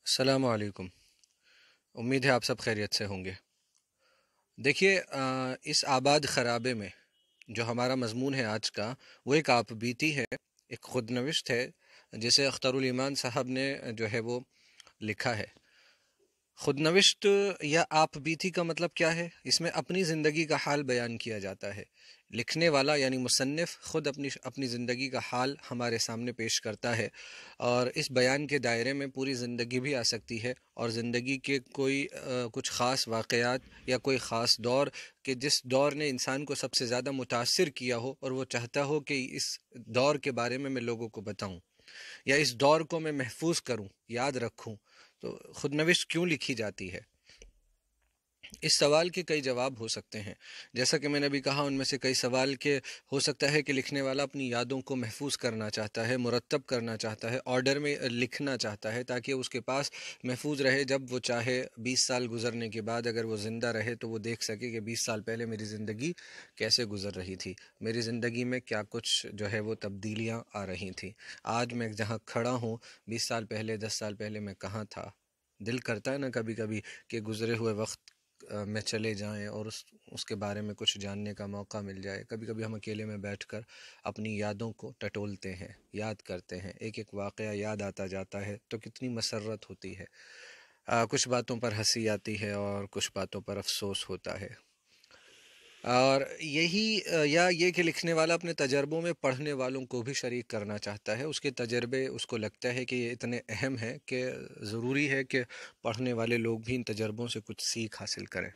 السلام علیکم۔ امید ہے آپ سب خیریت سے ہوں گے۔ دیکھیے، اس آباد خرابے میں جو ہمارا مضمون ہے آج کا، وہ ایک آپ بیتی ہے، ایک خود نوشت ہے جسے اختر الایمان صاحب نے جو ہے وہ لکھا ہے۔ خود نوشت یا آپ بیتی کا مطلب کیا ہے؟ اس میں اپنی زندگی کا حال بیان کیا جاتا ہے۔ لکھنے والا یعنی مصنف خود اپنی زندگی کا حال ہمارے سامنے پیش کرتا ہے، اور اس بیان کے دائرے میں پوری زندگی بھی آ سکتی ہے، اور زندگی کے کوئی کچھ خاص واقعات یا کوئی خاص دور کہ جس دور نے انسان کو سب سے زیادہ متاثر کیا ہو، اور وہ چاہتا ہو کہ اس دور کے بارے میں لوگوں کو بتاؤں، یا اس دور کو میں محفوظ کروں، یاد رکھوں۔ تو خود نوشت کیوں لکھی جاتی ہے؟ اس سوال کے کئی جواب ہو سکتے ہیں۔ جیسا کہ میں نے ابھی کہا، ان میں سے کئی سوال کے ہو سکتا ہے کہ لکھنے والا اپنی یادوں کو محفوظ کرنا چاہتا ہے، مرتب کرنا چاہتا ہے، آرڈر میں لکھنا چاہتا ہے تاکہ اس کے پاس محفوظ رہے، جب وہ چاہے 20 سال گزرنے کے بعد اگر وہ زندہ رہے تو وہ دیکھ سکے کہ 20 سال پہلے میری زندگی کیسے گزر رہی تھی، میری زندگی میں کیا کچھ جو ہے وہ تبدیلیاں آ رہی تھیں، آج میں جہاں کھڑا ہوں 20 سال پہلے 10 سال پہلے میں کہاں تھا۔ دل کرتا ہے نا کبھی کبھی کہ گزرے ہوئے وقت میں چلے جائیں اور اس کے بارے میں کچھ جاننے کا موقع مل جائے۔ کبھی کبھی ہم اکیلے میں بیٹھ کر اپنی یادوں کو ٹٹولتے ہیں، یاد کرتے ہیں، ایک ایک واقعہ یاد آتا جاتا ہے تو کتنی مسرت ہوتی ہے۔ کچھ باتوں پر ہنسی آتی ہے اور کچھ باتوں پر افسوس ہوتا ہے۔ اور یہی یا یہ کہ لکھنے والا اپنے تجربوں میں پڑھنے والوں کو بھی شریک کرنا چاہتا ہے، اس کے تجربے اس کو لگتا ہے کہ یہ اتنے اہم ہیں کہ ضروری ہے کہ پڑھنے والے لوگ بھی ان تجربوں سے کچھ سیکھ حاصل کریں۔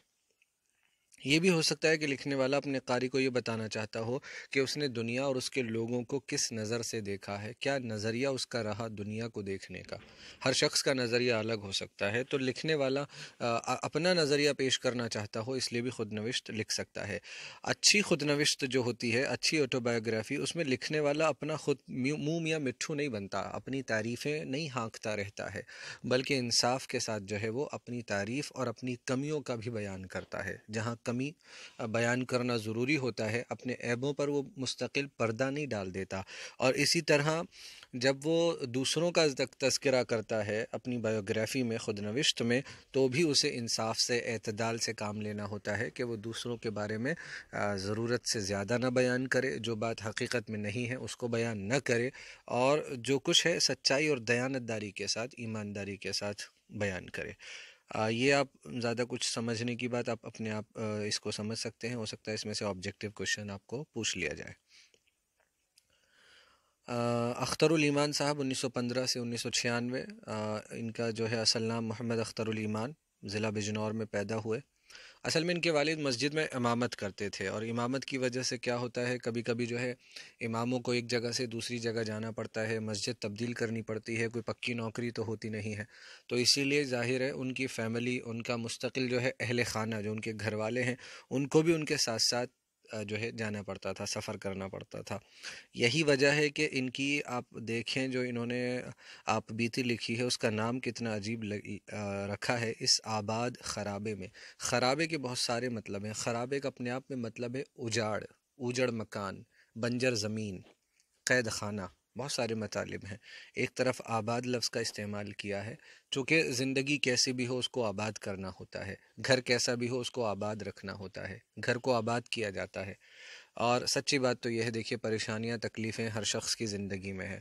یہ بھی ہو سکتا ہے کہ لکھنے والا اپنے قاری کو یہ بتانا چاہتا ہو کہ اس نے دنیا اور اس کے لوگوں کو کس نظر سے دیکھا ہے، کیا نظریہ اس کا رہا دنیا کو دیکھنے کا۔ ہر شخص کا نظریہ الگ ہو سکتا ہے، تو لکھنے والا اپنا نظریہ پیش کرنا چاہتا ہو، اس لیے بھی خود نوشت لکھ سکتا ہے۔ اچھی خود نوشت جو ہوتی ہے، اچھی آٹوبایوگرافی، اس میں لکھنے والا اپنا خود منہ میاں مٹھو نہیں بنتا، اپنی تعریفیں نہیں ہانکتا رہتا ہے، بلکہ انصاف کے ساتھ جو ہے وہ اپنی تعریف اور اپنی کمیوں کا بھی بیان کرتا ہے۔ جہاں کمی بیان کرنا ضروری ہوتا ہے، اپنے عیبوں پر وہ مستقل پردہ نہیں ڈال دیتا، اور اسی طرح جب وہ دوسروں کا تذکرہ کرتا ہے اپنی بایوگرافی میں، خود نوشت میں، تو بھی اسے انصاف سے، اعتدال سے کام لینا ہوتا ہے کہ وہ دوسروں کے بارے میں ضرورت سے زیادہ نہ بیان کرے، جو بات حقیقت میں نہیں ہے اس کو بیان نہ کرے، اور جو کچھ ہے سچائی اور دیانتداری کے ساتھ، ایمانداری کے ساتھ بیان کرے۔ یہ آپ زیادہ کچھ سمجھنے کی بات آپ اپنے آپ اس کو سمجھ سکتے ہیں، ہو سکتا ہے اس میں سے آبجیکٹیو کوشچن آپ کو پوچھ لیا جائے۔ اختر الایمان صاحب 1915 سے 1996، ان کا جو ہے اصل نام محمد اختر الایمان، ضلع بجنور میں پیدا ہوئے۔ اصل میں ان کے والد مسجد میں امامت کرتے تھے، اور امامت کی وجہ سے کیا ہوتا ہے، کبھی کبھی جو ہے اماموں کو ایک جگہ سے دوسری جگہ جانا پڑتا ہے، مسجد تبدیل کرنی پڑتی ہے، کوئی پکی نوکری تو ہوتی نہیں ہے، تو اسی لیے ظاہر ہے ان کی فیملی، ان کا مستقل جو ہے اہل خانہ، جو ان کے گھر والے ہیں، ان کو بھی ان کے ساتھ ساتھ جو ہے جانا پڑتا تھا، سفر کرنا پڑتا تھا۔ یہی وجہ ہے کہ ان کی آپ دیکھیں جو انہوں نے آپ بیتی لکھی ہے، اس کا نام کتنا عجیب رکھا ہے، اس آباد خرابے میں۔ خرابے کے بہت سارے مطلب ہیں۔ خرابے کا اپنے آپ میں مطلب ہے اجاڑ، اوجڑ مکان، بنجر زمین، قید خانہ، بہت سارے مطالب ہیں۔ ایک طرف آباد لفظ کا استعمال کیا ہے، چونکہ زندگی کیسی بھی ہو اس کو آباد کرنا ہوتا ہے، گھر کیسا بھی ہو اس کو آباد رکھنا ہوتا ہے، گھر کو آباد کیا جاتا ہے۔ اور سچی بات تو یہ ہے، دیکھیے پریشانیاں، تکلیفیں ہر شخص کی زندگی میں ہے۔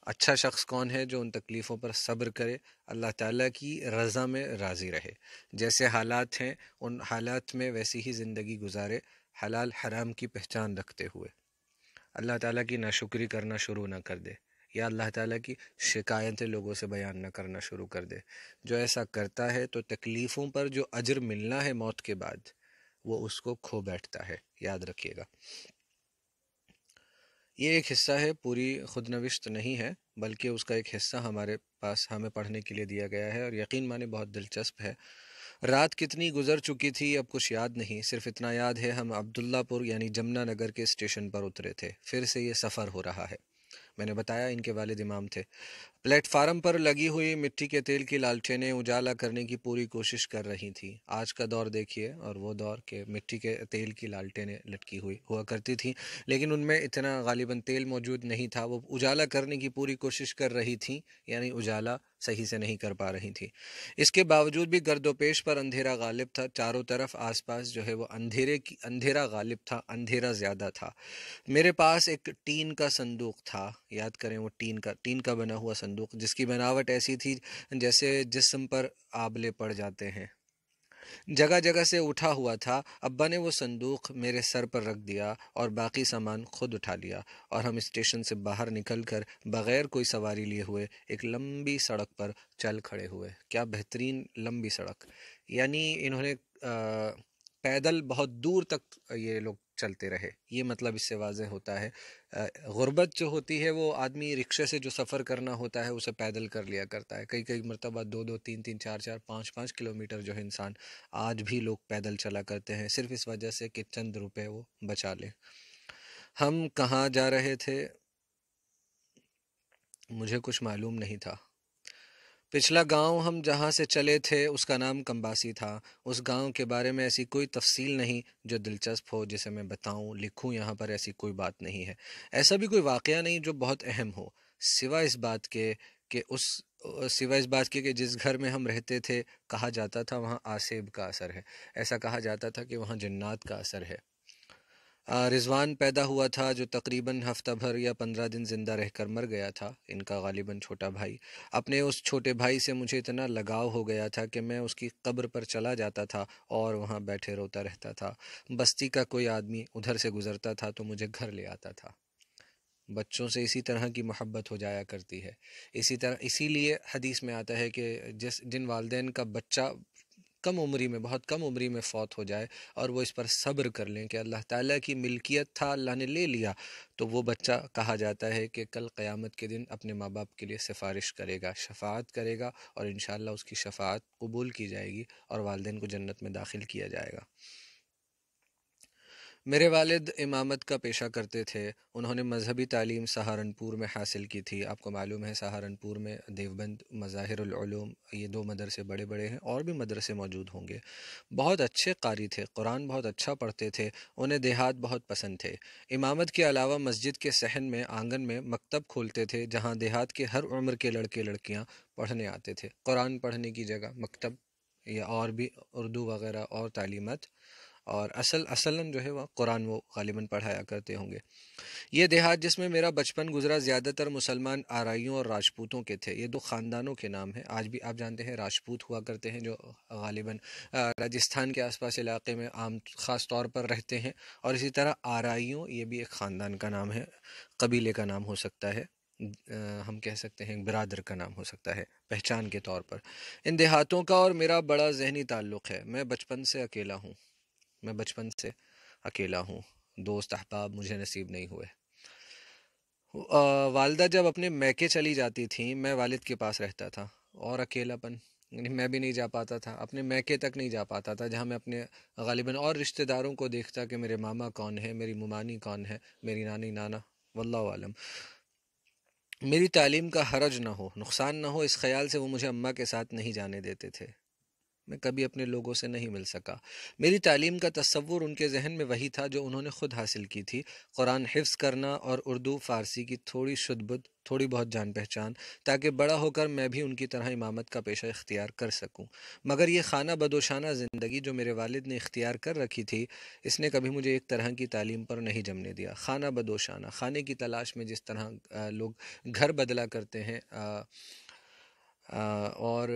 اچھا شخص کون ہے؟ جو ان تکلیفوں پر صبر کرے، اللہ تعالیٰ کی رضا میں راضی رہے، جیسے حالات ہیں ان حالات میں ویسی ہی زندگی گزارے، حلال حرام کی پہچان رکھتے ہوئے، اللہ تعالیٰ کی ناشکری کرنا شروع نہ کر دے، یا اللہ تعالیٰ کی شکایتیں لوگوں سے بیان نہ کرنا شروع کر دے۔ جو ایسا کرتا ہے تو تکلیفوں پر جو اجر ملنا ہے موت کے بعد، وہ اس کو کھو بیٹھتا ہے، یاد رکھیے گا۔ یہ ایک حصہ ہے، پوری خود نوشت نہیں ہے، بلکہ اس کا ایک حصہ ہمارے پاس ہمیں پڑھنے کے لیے دیا گیا ہے، اور یقین مانے بہت دلچسپ ہے۔ رات کتنی گزر چکی تھی اب کچھ یاد نہیں، صرف اتنا یاد ہے ہم عبداللہ پور یعنی جمنا نگر کے اسٹیشن پر اترے تھے، پھر سے یہ سفر ہو رہا ہے۔ میں نے بتایا ان کے والد امام تھے۔ پلیٹ فارم پر لگی ہوئی مٹی کے تیل کی لالٹینیں اجالا کرنے کی پوری کوشش کر رہی تھیں۔ آج کا دور دیکھیے اور وہ دور کہ مٹی کے تیل کی لالٹینیں لٹکی ہوئی ہوا کرتی تھیں، لیکن ان میں اتنا غالباً تیل موجود نہیں تھا۔ وہ اجالا کرنے کی پوری کوشش کر رہی تھیں، یعنی اجالا صحیح سے نہیں کر پا رہی تھی۔ اس کے باوجود بھی گرد و پیش پر اندھیرا غالب تھا، چاروں طرف آس پاس جو ہے وہ اندھیرا غالب تھا، اندھیرا زیادہ تھا۔ میرے پاس ایک ٹین کا صندوق تھا، یاد کریں وہ ٹین کا بنا ہوا صندوق، جس کی بناوٹ ایسی تھی جیسے جسم پر آبلے پڑ جاتے ہیں، جگہ جگہ سے اٹھا ہوا تھا۔ ابا نے وہ صندوق میرے سر پر رکھ دیا اور باقی سامان خود اٹھا لیا، اور ہم اسٹیشن سے باہر نکل کر بغیر کوئی سواری لیے ہوئے ایک لمبی سڑک پر چل کھڑے ہوئے۔ کیا بہترین لمبی سڑک! یعنی انہوں نے پیدل بہت دور تک یہ لوگ چلتے رہے، یہ مطلب اس سے واضح ہوتا ہے غربت جو ہوتی ہے وہ آدمی رکشے سے جو سفر کرنا ہوتا ہے اسے پیدل کر لیا کرتا ہے۔ کئی مرتبہ 2 3 4 5 کلومیٹر جو ہے انسان آج بھی لوگ پیدل چلا کرتے ہیں، صرف اس وجہ سے کہ چند روپے وہ بچا لیں۔ ہم کہاں جا رہے تھے مجھے کچھ معلوم نہیں تھا۔ پچھلا گاؤں ہم جہاں سے چلے تھے اس کا نام کمباسی تھا۔ اس گاؤں کے بارے میں ایسی کوئی تفصیل نہیں جو دلچسپ ہو جسے میں بتاؤں لکھوں، یہاں پر ایسی کوئی بات نہیں ہے۔ ایسا بھی کوئی واقعہ نہیں جو بہت اہم ہو، سوائے اس بات کے کہ جس گھر میں ہم رہتے تھے کہا جاتا تھا وہاں آسیب کا اثر ہے، ایسا کہا جاتا تھا کہ وہاں جنات کا اثر ہے۔ رضوان پیدا ہوا تھا جو تقریباً ہفتہ بھر یا 15 دن زندہ رہ کر مر گیا تھا، ان کا غالباً چھوٹا بھائی۔ اپنے اس چھوٹے بھائی سے مجھے اتنا لگاؤ ہو گیا تھا کہ میں اس کی قبر پر چلا جاتا تھا اور وہاں بیٹھے روتا رہتا تھا۔ بستی کا کوئی آدمی ادھر سے گزرتا تھا تو مجھے گھر لے آتا تھا۔ بچوں سے اسی طرح کی محبت ہو جایا کرتی ہے، اسی لیے حدیث میں آتا ہے کہ جن والدین کا بچہ بہت کم عمری میں فوت ہو جائے اور وہ اس پر صبر کر لیں کہ اللہ تعالیٰ کی ملکیت تھا، اللہ نے لے لیا، تو وہ بچہ کہا جاتا ہے کہ کل قیامت کے دن اپنے ماں باپ کے لیے سفارش کرے گا، شفاعت کرے گا، اور انشاءاللہ اس کی شفاعت قبول کی جائے گی اور والدین کو جنت میں داخل کیا جائے گا۔ میرے والد امامت کا پیشہ کرتے تھے۔ انہوں نے مذہبی تعلیم سہارنپور میں حاصل کی تھی۔ آپ کو معلوم ہے سہارنپور میں دیوبند، مظاہر العلوم، یہ 2 مدرسے بڑے ہیں، اور بھی مدرسے موجود ہوں گے۔ بہت اچھے قاری تھے، قرآن بہت اچھا پڑھتے تھے، انہیں دیہات بہت پسند تھے۔ امامت کے علاوہ مسجد کے صحن میں آنگن میں مکتب کھولتے تھے جہاں دیہات کے ہر عمر کے لڑکے لڑکیاں پڑھنے آتے تھے۔ قرآن پڑھنے کی جگہ مکتب، یا اور بھی اردو وغیرہ اور تعلیمات، اور اصلاً جو ہے وہ قرآن وہ غالباً پڑھایا کرتے ہوں گے۔ یہ دیہات جس میں میرا بچپن گزرا زیادہ تر مسلمان آرائیوں اور راجپوتوں کے تھے۔ یہ 2 خاندانوں کے نام ہیں، آج بھی آپ جانتے ہیں راجپوت ہوا کرتے ہیں جو غالباً راجستھان کے آس پاس علاقے میں عام خاص طور پر رہتے ہیں، اور اسی طرح آرائیوں یہ بھی ایک خاندان کا نام ہے، قبیلے کا نام ہو سکتا ہے، ہم کہہ سکتے ہیں برادر کا نام ہو سکتا ہے پہچان کے طور پر۔ ان دیہاتوں کا اور میرا بڑا ذہنی تعلق ہے۔ میں بچپن سے اکیلا ہوں، دوست احباب مجھے نصیب نہیں ہوئے۔ والدہ جب اپنے میکے چلی جاتی تھیں میں والد کے پاس رہتا تھا، اور اکیلا پن، یعنی میں بھی نہیں جا پاتا تھا، اپنے میکے تک نہیں جا پاتا تھا جہاں میں اپنے غالباً اور رشتہ داروں کو دیکھتا کہ میرے ماما کون ہے، میری ممانی کون ہے، میری نانی نانا، واللہ عالم۔ میری تعلیم کا حرج نہ ہو، نقصان نہ ہو، اس خیال سے وہ مجھے اماں کے ساتھ نہیں جانے دیتے تھے۔ میں کبھی اپنے لوگوں سے نہیں مل سکا۔ میری تعلیم کا تصور ان کے ذہن میں وہی تھا جو انہوں نے خود حاصل کی تھی، قرآن حفظ کرنا اور اردو فارسی کی تھوڑی شد بدھ، تھوڑی بہت جان پہچان، تاکہ بڑا ہو کر میں بھی ان کی طرح امامت کا پیشہ اختیار کر سکوں۔ مگر یہ خانہ بدوشانہ زندگی جو میرے والد نے اختیار کر رکھی تھی، اس نے کبھی مجھے ایک طرح کی تعلیم پر نہیں جمنے دیا۔ خانہ بدوشانہ، کھانے کی تلاش میں جس طرح لوگ گھر بدلا کرتے ہیں اور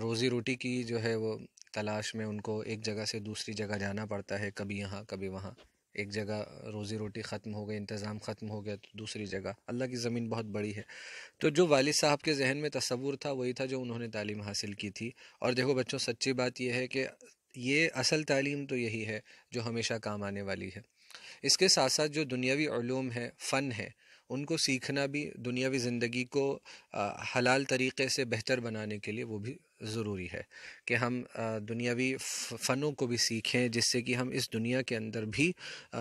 روزی روٹی کی جو ہے وہ تلاش میں ان کو ایک جگہ سے دوسری جگہ جانا پڑتا ہے، کبھی یہاں کبھی وہاں، ایک جگہ روزی روٹی ختم ہو گئی، انتظام ختم ہو گیا تو دوسری جگہ۔ اللہ کی زمین بہت بڑی ہے، تو جو والد صاحب کے ذہن میں تصور تھا وہی تھا جو انہوں نے تعلیم حاصل کی تھی۔ اور دیکھو بچوں، سچی بات یہ ہے کہ یہ اصل تعلیم تو یہی ہے جو ہمیشہ کام آنے والی ہے۔ اس کے ساتھ ساتھ جو دنیاوی علوم ہے، فن ہے، ان کو سیکھنا بھی دنیاوی زندگی کو حلال طریقے سے بہتر بنانے کے لیے وہ بھی ضروری ہے کہ ہم دنیاوی فنوں کو بھی سیکھیں، جس سے کہ ہم اس دنیا کے اندر بھی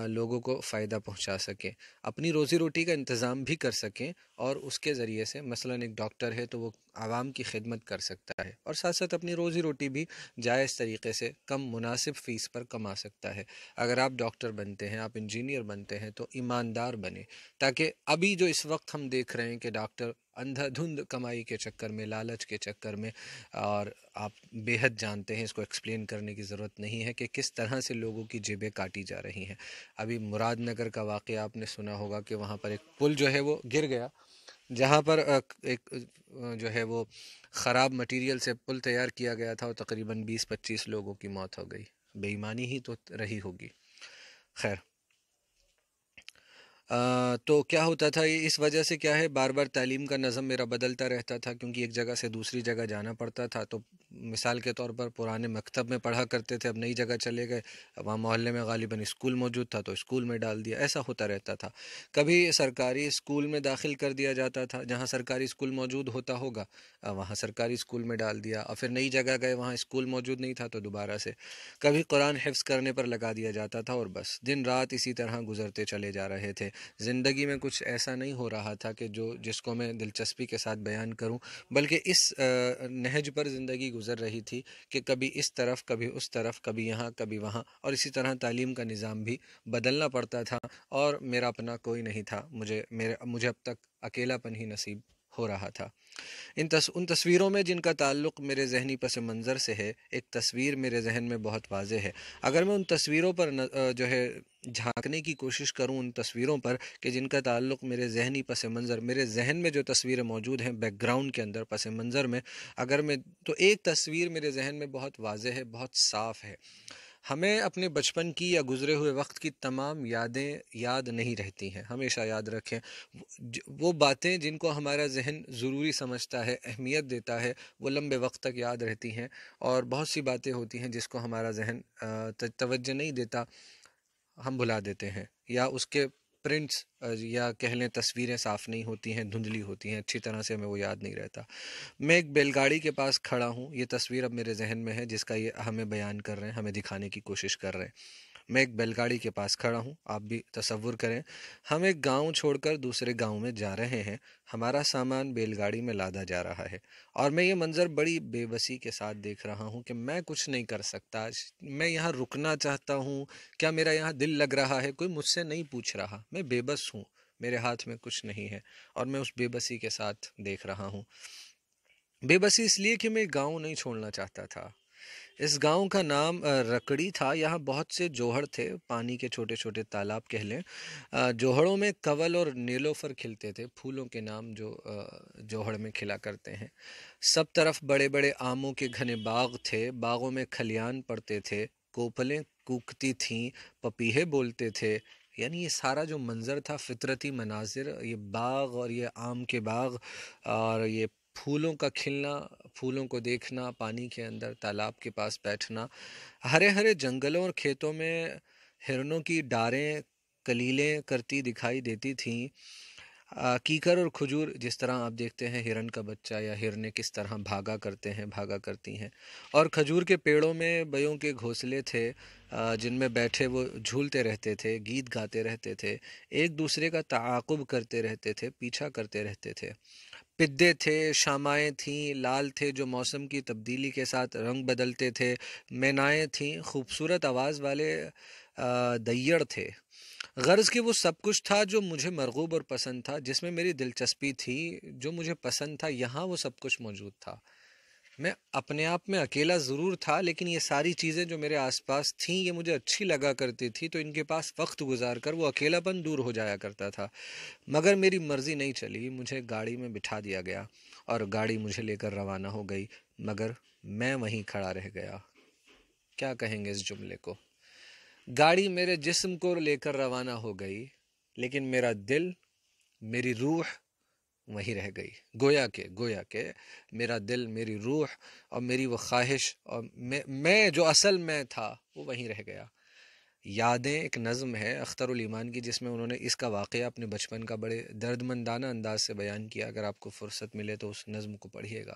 لوگوں کو فائدہ پہنچا سکیں، اپنی روزی روٹی کا انتظام بھی کر سکیں، اور اس کے ذریعے سے مثلا ایک ڈاکٹر ہے تو وہ عوام کی خدمت کر سکتا ہے، اور ساتھ ساتھ اپنی روزی روٹی بھی جائز طریقے سے کم مناسب فیس پر کما سکتا ہے۔ اگر آپ ڈاکٹر بنتے ہیں، آپ انجینئر بنتے ہیں، تو ایماندار بنے، تاکہ ابھی جو اس وقت ہم دیکھ رہے ہیں کہ ڈاکٹر اندھا دھند کمائی کے چکر میں، لالچ کے چکر میں، اور آپ بے حد جانتے ہیں، اس کو ایکسپلین کرنے کی ضرورت نہیں ہے کہ کس طرح سے لوگوں کی جیبیں کاٹی جا رہی ہیں۔ ابھی مراد نگر کا واقعہ آپ نے سنا ہوگا کہ وہاں پر ایک پل جو ہے وہ گر گیا، جہاں پر ایک جو ہے وہ خراب مٹیریل سے پل تیار کیا گیا تھا، اور تقریباً 20-25 لوگوں کی موت ہو گئی۔ بے ایمانی ہی تو رہی ہوگی۔ خیر، تو کیا ہوتا تھا، اس وجہ سے کیا ہے، بار بار تعلیم کا نظم میرا بدلتا رہتا تھا، کیونکہ ایک جگہ سے دوسری جگہ جانا پڑتا تھا۔ تو مثال کے طور پر پرانے مکتب میں پڑھا کرتے تھے، اب نئی جگہ چلے گئے، وہاں محلے میں غالباً اسکول موجود تھا تو اسکول میں ڈال دیا، ایسا ہوتا رہتا تھا۔ کبھی سرکاری اسکول میں داخل کر دیا جاتا تھا، جہاں سرکاری اسکول موجود ہوتا ہوگا وہاں سرکاری اسکول میں ڈال دیا، اور پھر نئی جگہ گئے، وہاں اسکول موجود نہیں تھا تو دوبارہ سے کبھی قرآن حفظ کرنے پر لگا دیا جاتا تھا، اور بس دن رات اسی طرح گزرتے چلے جا رہے تھے۔ زندگی میں کچھ ایسا نہیں ہو رہا تھا کہ جس کو میں دلچسپی کے ساتھ بیان کروں، بلکہ اس نہج پر زندگی گزر رہی تھی کہ کبھی اس طرف، کبھی اس طرف، کبھی یہاں، کبھی وہاں، اور اسی طرح تعلیم کا نظام بھی بدلنا پڑتا تھا، اور میرا اپنا کوئی نہیں تھا، مجھے اب تک اکیلا پن ہی نصیب ہو رہا تھا۔ ان تصویروں میں جن کا تعلق میرے ذہنی پس منظر سے ہے، ایک تصویر میرے ذہن میں بہت واضح ہے۔ اگر میں ان تصویروں پر جو ہے جھانکنے کی کوشش کروں، ان تصویروں پر کہ جن کا تعلق میرے ذہنی پس منظر، میرے ذہن میں جو تصویریں موجود ہیں بیک گراؤنڈ کے اندر، پس منظر میں، اگر میں تو ایک تصویر میرے ذہن میں بہت واضح ہے، بہت صاف ہے۔ ہمیں اپنے بچپن کی یا گزرے ہوئے وقت کی تمام یادیں یاد نہیں رہتی ہیں، ہمیشہ یاد رکھیں۔ وہ باتیں جن کو ہمارا ذہن ضروری سمجھتا ہے، اہمیت دیتا ہے، وہ لمبے وقت تک یاد رہتی ہیں، اور بہت سی باتیں ہوتی ہیں جس کو ہمارا ذہن توجہ نہیں دیتا، ہم بھلا دیتے ہیں، یا اس کے پرنٹس یا کہہ لیں تصویریں صاف نہیں ہوتی ہیں، دھندلی ہوتی ہیں، اچھی طرح سے ہمیں وہ یاد نہیں رہتا۔ میں ایک بیل گاڑی کے پاس کھڑا ہوں، یہ تصویر اب میرے ذہن میں ہے جس کا یہ ہمیں بیان کر رہے ہیں، ہمیں دکھانے کی کوشش کر رہے ہیں۔ میں ایک بیل گاڑی کے پاس کھڑا ہوں، آپ بھی تصور کریں، ہم ایک گاؤں چھوڑ کر دوسرے گاؤں میں جا رہے ہیں، ہمارا سامان بیل گاڑی میں لادا جا رہا ہے، اور میں یہ منظر بڑی بے بسی کے ساتھ دیکھ رہا ہوں کہ میں کچھ نہیں کر سکتا، میں یہاں رکنا چاہتا ہوں، کیا میرا یہاں دل لگ رہا ہے، کوئی مجھ سے نہیں پوچھ رہا، میں بے بس ہوں، میرے ہاتھ میں کچھ نہیں ہے، اور میں اس بے بسی کے ساتھ دیکھ رہا ہوں۔ بے بسی اس لیے کہ میں گاؤں نہیں چھوڑنا چاہتا تھا۔ اس گاؤں کا نام رکڑی تھا، یہاں بہت سے جوہڑ تھے، پانی کے چھوٹے چھوٹے تالاب کہہ لیں، جوہڑوں میں کنول اور نیلوفر کھلتے تھے، پھولوں کے نام جو جوہڑ میں کھلا کرتے ہیں۔ سب طرف بڑے بڑے آموں کے گھنے باغ تھے، باغوں میں کھلیان پڑتے تھے، کوپلیں کوکتی تھیں، پپیہے بولتے تھے، یعنی یہ سارا جو منظر تھا، فطرتی مناظر، یہ باغ اور یہ آم کے باغ، اور یہ پھولوں کا کھلنا، پھولوں کو دیکھنا، پانی کے اندر تالاب کے پاس بیٹھنا، ہرے ہرے جنگلوں اور کھیتوں میں ہرنوں کی ڈاریں کلیلیں کرتی دکھائی دیتی تھیں، کیکر اور کھجور جس طرح آپ دیکھتے ہیں ہرن کا بچہ یا ہرنیں کس طرح بھاگا کرتے ہیں، بھاگا کرتی ہیں، اور کھجور کے پیڑوں میں بیوں کے گھونسلے تھے، جن میں بیٹھے وہ جھولتے رہتے تھے، گیت گاتے رہتے تھے، ایک دوسرے کا تعاقب کرتے رہتے تھے، پیچھا کرتے رہتے تھے۔ پدے تھے، شامائیں تھیں، لال تھے جو موسم کی تبدیلی کے ساتھ رنگ بدلتے تھے، مینائیں تھیں، خوبصورت آواز والے دیڑ تھے۔ غرض کہ وہ سب کچھ تھا جو مجھے مرغوب اور پسند تھا، جس میں میری دلچسپی تھی، جو مجھے پسند تھا، یہاں وہ سب کچھ موجود تھا۔ میں اپنے آپ میں اکیلا ضرور تھا، لیکن یہ ساری چیزیں جو میرے آس پاس تھیں یہ مجھے اچھی لگا کرتی تھی، تو ان کے پاس وقت گزار کر وہ اکیلا پن دور ہو جایا کرتا تھا۔ مگر میری مرضی نہیں چلی، مجھے گاڑی میں بٹھا دیا گیا، اور گاڑی مجھے لے کر روانہ ہو گئی، مگر میں وہیں کھڑا رہ گیا۔ کیا کہیں گے اس جملے کو؟ گاڑی میرے جسم کو لے کر روانہ ہو گئی، لیکن میرا دل، میری روح وہیں رہ گئی۔ گویا کہ میرا دل، میری روح اور میری وہ خواہش اور میں جو اصل میں تھا وہ وہیں رہ گیا۔ یادیں ایک نظم ہے اختر الایمان کی، جس میں انہوں نے اس کا واقعہ اپنے بچپن کا بڑے درد مندانہ انداز سے بیان کیا، اگر آپ کو فرصت ملے تو اس نظم کو پڑھیے گا۔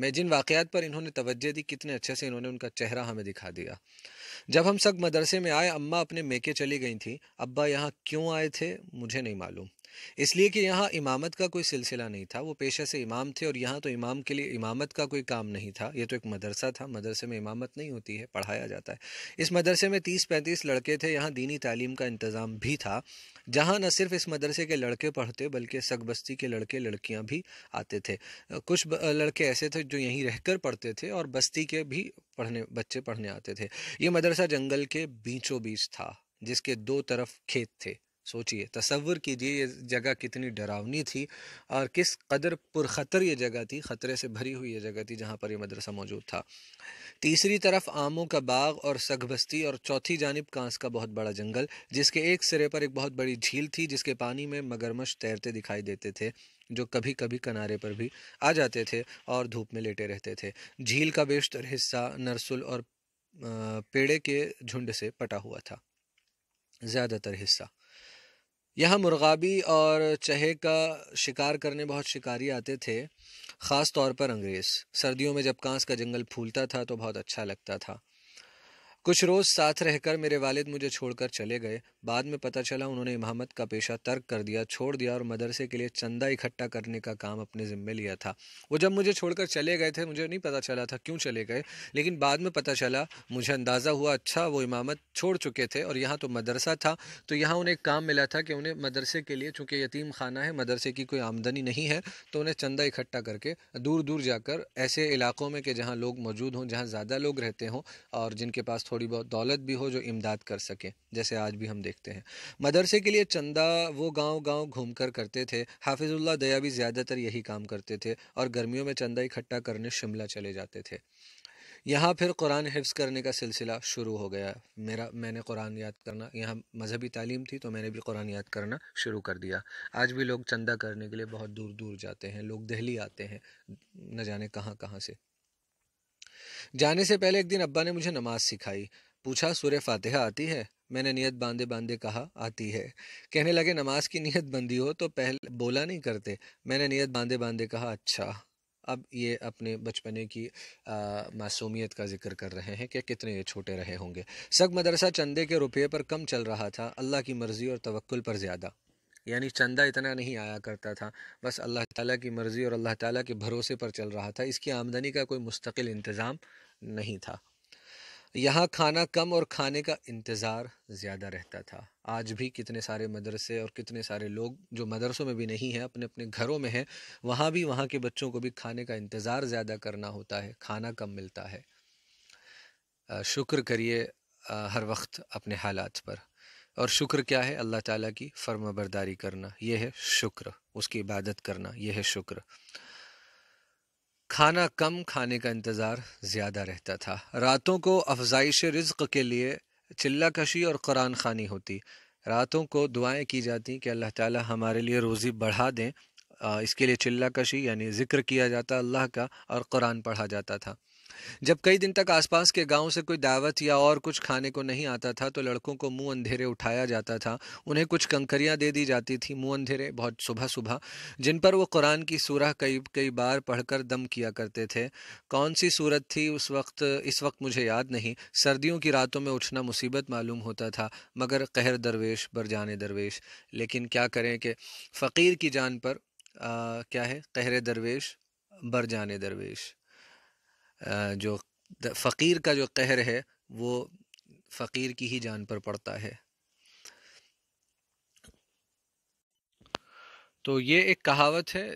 میں جن واقعات پر انہوں نے توجہ دی کتنے اچھے سے انہوں نے ان کا چہرہ ہمیں دکھا دیا۔ جب ہم سب مدرسے میں آئے اماں اپنے میکے چلی گئی تھیں، ابا یہاں کیوں آئے تھے مجھے نہیں معلوم، اس لیے کہ یہاں امامت کا کوئی سلسلہ نہیں تھا، وہ پیشے سے امام تھے اور یہاں تو امام کے لیے امامت کا کوئی کام نہیں تھا، یہ تو ایک مدرسہ تھا، مدرسے میں امامت نہیں ہوتی ہے، پڑھایا جاتا ہے۔ اس مدرسے میں 30-35 لڑکے تھے، یہاں دینی تعلیم کا انتظام بھی تھا، جہاں نہ صرف اس مدرسے کے لڑکے پڑھتے بلکہ سگ بستی کے لڑکے لڑکیاں بھی آتے تھے۔ کچھ لڑکے ایسے تھے جو یہیں رہ کر پڑھتے تھے اور بستی کے بھی بچے پڑھنے آتے تھے۔ یہ مدرسہ جنگل کے بیچوں بیچ تھا جس کے دو طرف کھیت تھے۔ سوچئے، تصور کیجئے یہ جگہ کتنی ڈراؤنی تھی اور کس قدر پرخطر یہ جگہ تھی، خطرے سے بھری ہوئی یہ جگہ تھی جہاں پر یہ مدرسہ موجود تھا۔ تیسری طرف آموں کا باغ اور سگ بستی اور چوتھی جانب کانس کا بہت بڑا جنگل جس کے ایک سرے پر ایک بہت بڑی جھیل تھی جس کے پانی میں مگرمچھ تیرتے دکھائی دیتے تھے جو کبھی کبھی کنارے پر بھی آ جاتے تھے اور دھوپ میں لیٹے رہتے تھے۔ جھیل کا بیشتر حصہ نرسل اور پیڑے کے جھنڈ سے پٹا ہوا تھا، زیادہ تر حصہ۔ یہاں مرغابی اور چہے کا شکار کرنے بہت شکاری آتے تھے، خاص طور پر انگریز۔ سردیوں میں جب کانس کا جنگل پھولتا تھا تو بہت اچھا لگتا تھا۔ کچھ روز ساتھ رہ کر میرے والد مجھے چھوڑ کر چلے گئے، بعد میں پتہ چلا انہوں نے امامت کا پیشہ ترک کر دیا، چھوڑ دیا اور مدرسے کے لیے چندہ اکٹھا کرنے کا کام اپنے ذمے لیا تھا۔ وہ جب مجھے چھوڑ کر چلے گئے تھے مجھے نہیں پتہ چلا تھا کیوں چلے گئے، لیکن بعد میں پتہ چلا، مجھے اندازہ ہوا اچھا وہ امامت چھوڑ چکے تھے اور یہاں تو مدرسہ تھا، تو یہاں انہیں ایک کام ملا تھا کہ انہیں مدرسے کے لیے، چونکہ یتیم خانہ ہے، مدرسے کی کوئی آمدنی نہیں ہے، تو انہیں چندہ اکٹھا کر کے دور دور جا کر ایسے علاقوں میں کہ جہاں لوگ موجود ہوں، جہاں زیادہ لوگ رہتے ہوں اور جن کے پاس تھوڑی بہت دولت بھی ہو جو امداد کر سکیں، جیسے آج بھی ہم دیکھتے ہیں۔ مدرسے کے لیے چندہ وہ گاؤں گاؤں گھوم کر کرتے تھے۔ حافظ اللہ دیا بھی زیادہ تر یہی کام کرتے تھے اور گرمیوں میں چندہ اکٹھا کرنے شملہ چلے جاتے تھے۔ یہاں پھر قرآن حفظ کرنے کا سلسلہ شروع ہو گیا۔ میں نے قرآن یاد کرنا، یہاں مذہبی تعلیم تھی تو میں نے بھی قرآن یاد کرنا شروع کر دیا۔ آج بھی لوگ چندہ کرنے کے لیے بہت دور دور جاتے ہیں، لوگ دہلی آتے ہیں نہ جانے کہاں کہاں سے۔ جانے سے پہلے ایک دن ابا نے مجھے نماز سکھائی، پوچھا سورہ فاتحہ آتی ہے؟ میں نے نیت باندھے باندھے کہا آتی ہے۔ کہنے لگے نماز کی نیت بندی ہو تو پہلے بولا نہیں کرتے؟ میں نے نیت باندھے باندھے کہا اچھا۔ اب یہ اپنے بچپنے کی معصومیت کا ذکر کر رہے ہیں کہ کتنے یہ چھوٹے رہے ہوں گے۔ سگ مدرسہ چندے کے روپے پر کم چل رہا تھا، اللہ کی مرضی اور توکل پر زیادہ، یعنی چندہ اتنا نہیں آیا کرتا تھا، بس اللہ تعالیٰ کی مرضی اور اللہ تعالیٰ کے بھروسے پر چل رہا تھا، اس کی آمدنی کا کوئی مستقل انتظام نہیں تھا۔ یہاں کھانا کم اور کھانے کا انتظار زیادہ رہتا تھا۔ آج بھی کتنے سارے مدرسے اور کتنے سارے لوگ جو مدرسوں میں بھی نہیں ہیں، اپنے اپنے گھروں میں ہیں، وہاں بھی وہاں کے بچوں کو بھی کھانے کا انتظار زیادہ کرنا ہوتا ہے، کھانا کم ملتا ہے۔ شکر کریے ہر وقت اپنے حالات پر، اور شکر کیا ہے؟ اللہ تعالیٰ کی فرما برداری کرنا، یہ ہے شکر، اس کی عبادت کرنا، یہ ہے شکر۔ کھانا کم، کھانے کا انتظار زیادہ رہتا تھا۔ راتوں کو افزائش رزق کے لیے چلہ کشی اور قرآن خوانی ہوتی، راتوں کو دعائیں کی جاتی کہ اللہ تعالیٰ ہمارے لیے روزی بڑھا دیں، اس کے لیے چلہ کشی یعنی ذکر کیا جاتا اللہ کا اور قرآن پڑھا جاتا تھا۔ جب کئی دن تک آس پاس کے گاؤں سے کوئی دعوت یا اور کچھ کھانے کو نہیں آتا تھا تو لڑکوں کو منہ اندھیرے اٹھایا جاتا تھا، انہیں کچھ کنکریاں دے دی جاتی تھی منہ اندھیرے بہت صبح صبح، جن پر وہ قرآن کی سورہ کئی بار پڑھ کر دم کیا کرتے تھے۔ کون سی صورت تھی اس وقت مجھے یاد نہیں۔ سردیوں کی راتوں میں اٹھنا مصیبت معلوم ہوتا تھا، مگر قہر درویش بر جان درویش، لیکن کیا کریں کہ فقیر کی جان پر کیا ہے؟ قہر درویش بر جان درویش۔ جو فقیر کا جو قہر ہے وہ فقیر کی ہی جان پر پڑتا ہے۔ تو یہ ایک کہاوت ہے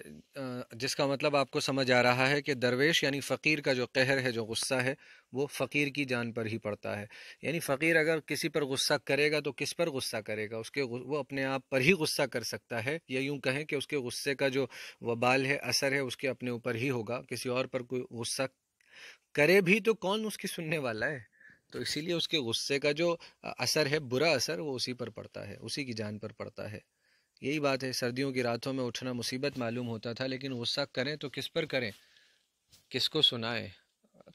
جس کا مطلب آپ کو سمجھ آ رہا ہے کہ درویش یعنی فقیر کا جو قہر ہے، جو غصہ ہے، وہ فقیر کی جان پر ہی پڑتا ہے۔ یعنی فقیر اگر کسی پر غصہ کرے گا تو کس پر غصہ کرے گا؟ وہ اپنے آپ پر ہی غصہ کر سکتا ہے، یا یوں کہیں کہ اس کے غصے کا جو وبال ہے، اثر ہے، اس کے اپنے اوپر ہی ہوگا۔ کسی اور پر کوئی غصہ کرے بھی تو کون اس کی سننے والا ہے؟ تو اسی لیے اس کے غصے کا جو اثر ہے، برا اثر، وہ اسی پر پڑتا ہے، اسی کی جان پر پڑتا ہے۔ یہی بات ہے، سردیوں کی راتوں میں اٹھنا مصیبت معلوم ہوتا تھا، لیکن غصہ کریں تو کس پر کریں، کس کو سنائیں؟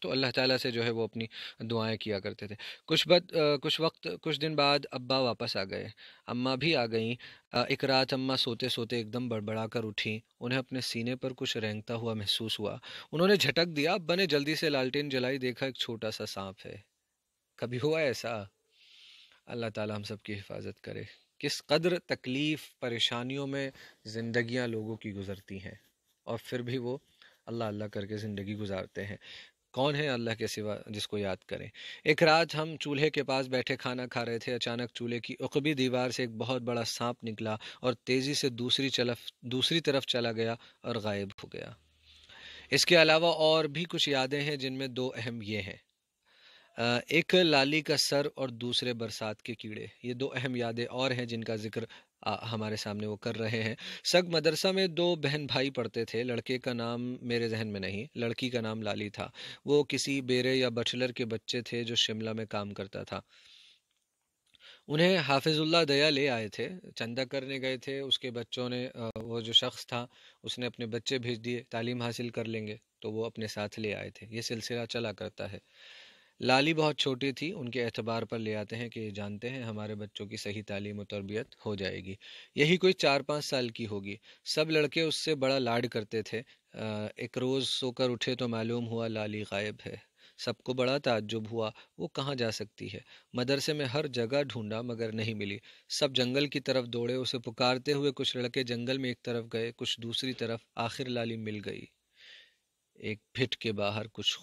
تو اللہ تعالیٰ سے جو ہے وہ اپنی دعائیں کیا کرتے تھے۔ کچھ دن بعد ابا واپس آ گئے، اماں بھی آ گئیں۔ ایک رات اماں سوتے سوتے ایک دم بڑبڑا کر اٹھیں، انہیں اپنے سینے پر کچھ رینگتا ہوا محسوس ہوا۔ انہوں نے جھٹک دیا، ابا نے جلدی سے لالٹین جلائی، دیکھا ایک چھوٹا سا سانپ ہے۔ کبھی ہوا ایسا؟ اللہ تعالیٰ ہم سب کی حفاظت کرے۔ کس قدر تکلیف پریشانیوں میں زندگیاں لوگوں کی گزرتی ہیں، اور پھر بھی وہ اللہ اللہ کر کے زندگی گزارتے ہیں۔ کون ہے اللہ کے سوا جس کو یاد کریں؟ ایک رات ہم چولہے کے پاس بیٹھے کھانا کھا رہے تھے، اچانک چولہے کی عقبی دیوار سے ایک بہت بڑا سانپ نکلا اور تیزی سے دوسری طرف چلا گیا اور غائب ہو گیا۔ اس کے علاوہ اور بھی کچھ یادیں ہیں، جن میں دو اہم یہ ہیں: ایک لالی کا سر اور دوسرے برسات کے کیڑے۔ یہ دو اہم یادیں اور ہیں جن کا ذکر ہمارے سامنے وہ کر رہے ہیں۔ سگ مدرسہ میں دو بہن بھائی پڑھتے تھے، لڑکے کا نام میرے ذہن میں نہیں، لڑکی کا نام لالی تھا۔ وہ کسی بیرے یا بچلر کے بچے تھے جو شملہ میں کام کرتا تھا۔ انہیں حافظ اللہ دیا لے آئے تھے، چندہ کرنے گئے تھے، اس کے بچوں نے وہ جو شخص تھا اس نے اپنے بچے بھیج دیے، تعلیم حاصل کر لیں گے تو وہ اپنے ساتھ لے آئے تھے۔ یہ سلسلہ چلا کرتا ہے۔ لالی بہت چھوٹی تھی، ان کے اعتبار پر لے آتے ہیں کہ یہ جانتے ہیں ہمارے بچوں کی صحیح تعلیم و تربیت ہو جائے گی۔ یہی کوئی 4-5 سال کی ہوگی۔ سب لڑکے اس سے بڑا لاڈ کرتے تھے۔ ایک روز سو کر اٹھے تو معلوم ہوا لالی غائب ہے۔ سب کو بڑا تعجب ہوا، وہ کہاں جا سکتی ہے؟ مدرسے میں ہر جگہ ڈھونڈا مگر نہیں ملی۔ سب جنگل کی طرف دوڑے، اسے پکارتے ہوئے کچھ لڑکے جنگل میں ایک طرف گئے، کچھ دوسری طرف، آخر لالی مل گئی۔ ایک بھٹ کے باہر کچھ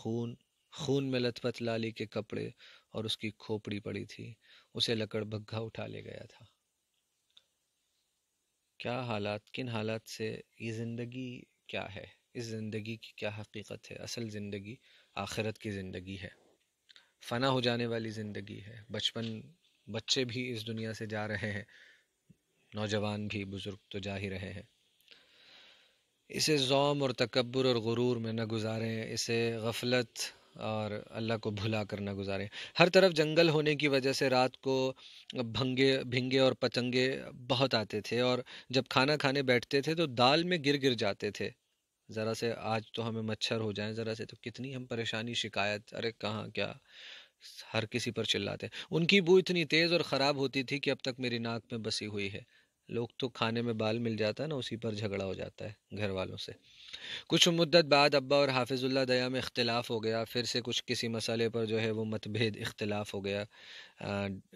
خون میں لت پت لالی کے کپڑے اور اس کی کھوپڑی پڑی تھی۔ اسے لکڑ بگھا اٹھا لے گیا تھا۔ کیا حالات، کن حالات سے یہ زندگی کیا ہے، اس زندگی کی کیا حقیقت ہے؟ اصل زندگی آخرت کی زندگی ہے، فنا ہو جانے والی زندگی ہے۔ بچے بھی اس دنیا سے جا رہے ہیں، نوجوان بھی، بزرگ تو جا ہی رہے ہیں۔ اسے ظلم اور تکبر اور غرور میں نہ گزاریں، اسے غفلت اور اللہ کو بھلا کر نہ گزاریں۔ ہر طرف جنگل ہونے کی وجہ سے رات کو بھنگے اور پتنگے بہت آتے تھے، اور جب کھانا کھانے بیٹھتے تھے تو دال میں گر جاتے تھے۔ ذرا سے آج تو ہمیں مچھر ہو جائیں، ذرا سے تو کتنی ہم پریشانی، شکایت، ارے کہاں کیا، ہر کسی پر چلاتے۔ ان کی بو اتنی تیز اور خراب ہوتی تھی کہ اب تک میری ناک میں بسی ہوئی ہے۔ لوگ تو کھانے میں بال مل جاتا ہے نا، اسی پر جھگڑا ہو جاتا ہے گھر والوں سے۔ کچھ مدت بعد ابا اور حافظ اللہ دیا میں اختلاف ہو گیا، پھر سے کسی مسئلے پر جو ہے وہ متبھید اختلاف ہو گیا،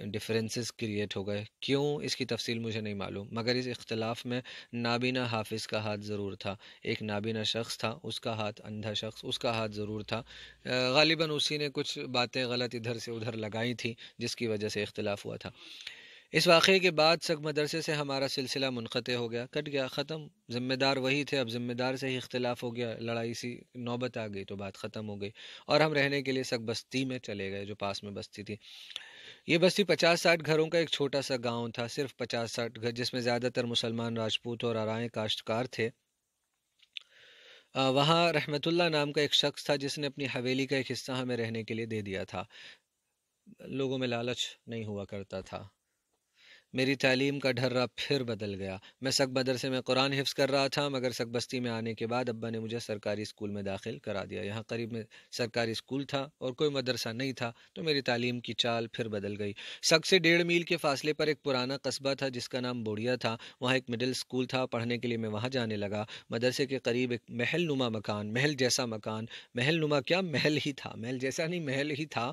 ڈیفرنسز کریٹ ہو گئے۔ کیوں، اس کی تفصیل مجھے نہیں معلوم، مگر اس اختلاف میں نابینا حافظ کا ہاتھ ضرور تھا۔ ایک نابینا شخص تھا، اس کا ہاتھ، اندھا شخص، اس کا ہاتھ ضرور تھا۔ غالباً اسی نے کچھ باتیں غلط ادھر سے ادھر لگائی تھیں جس کی وجہ سے اختلاف ہوا تھا۔ اس واقعے کے بعد سگ مدرسے سے ہمارا سلسلہ منقطع ہو گیا، کٹ گیا، ختم۔ ذمہ دار وہی تھے، اب ذمہ دار سے ہی اختلاف ہو گیا، لڑائی سی نوبت آ گئی تو بات ختم ہو گئی، اور ہم رہنے کے لیے سگ بستی میں چلے گئے جو پاس میں بستی تھی۔ یہ بستی 50-60 گھروں کا ایک چھوٹا سا گاؤں تھا، صرف 50-60 گھر، جس میں زیادہ تر مسلمان راجپوت اور آرائیں کاشتکار تھے۔ وہاں رحمت اللہ نام کا ایک شخص تھا جس نے اپنی حویلی کا ایک حصہ ہمیں رہنے کے لیے دے دیا تھا۔ لوگوں میں لالچ نہیں ہوا کرتا تھا۔ میری تعلیم کا ڈھرا پھر بدل گیا۔ میں سگ مدرسے میں قرآن حفظ کر رہا تھا، مگر سگ بستی میں آنے کے بعد ابا نے مجھے سرکاری اسکول میں داخل کرا دیا۔ یہاں قریب میں سرکاری اسکول تھا اور کوئی مدرسہ نہیں تھا، تو میری تعلیم کی چال پھر بدل گئی۔ سگ سے 1.5 میل کے فاصلے پر ایک پرانا قصبہ تھا جس کا نام بوڑیا تھا، وہاں ایک مڈل اسکول تھا، پڑھنے کے لیے میں وہاں جانے لگا۔ مدرسے کے قریب ایک محل نما مکان، محل جیسا مکان، محل نما کیا، محل ہی تھا، محل جیسا نہیں، محل ہی تھا۔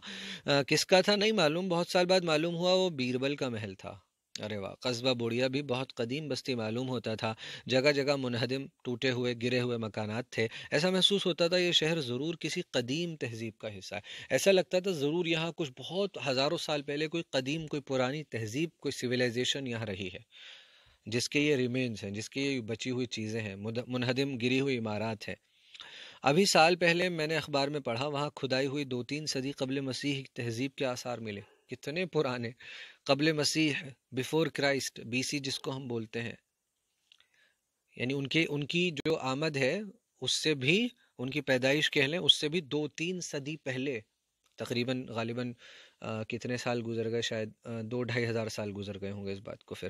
کس کا تھا نہیں معلوم، بہت سال بعد معلوم ہوا وہ بیربل کا محل تھا۔ ارے واہ، قصبہ بوڑیا بھی بہت قدیم بستی معلوم ہوتا تھا، جگہ جگہ منہدم، ٹوٹے ہوئے، گرے ہوئے مکانات تھے۔ ایسا محسوس ہوتا تھا یہ شہر ضرور کسی قدیم تہذیب کا حصہ ہے، ایسا لگتا تھا ضرور یہاں کچھ بہت ہزاروں سال پہلے کوئی قدیم، کوئی پرانی تہذیب، کوئی سویلائزیشن یہاں رہی ہے، جس کے یہ ریمینز ہیں، جس کی یہ بچی ہوئی چیزیں ہیں، منہدم گری ہوئی عمارات ہیں۔ ابھی سال پہلے میں نے اخبار میں پڑھا وہاں کھدائی ہوئی 2-3 صدی قبل مسیح تہذیب کے آثار ملے۔ کتنے پرانے، قبل مسیح، بیفور کرائسٹ، بی سی جس کو ہم بولتے ہیں، یعنی ان کی جو آمد ہے اس سے بھی، ان کی پیدائش کہہ لیں، اس سے بھی 2-3 صدی پہلے، تقریباً غالباً کتنے سال گزر گئے، شاید 2-2.5 ہزار سال گزر گئے ہوں گے اس بات کو۔ پھر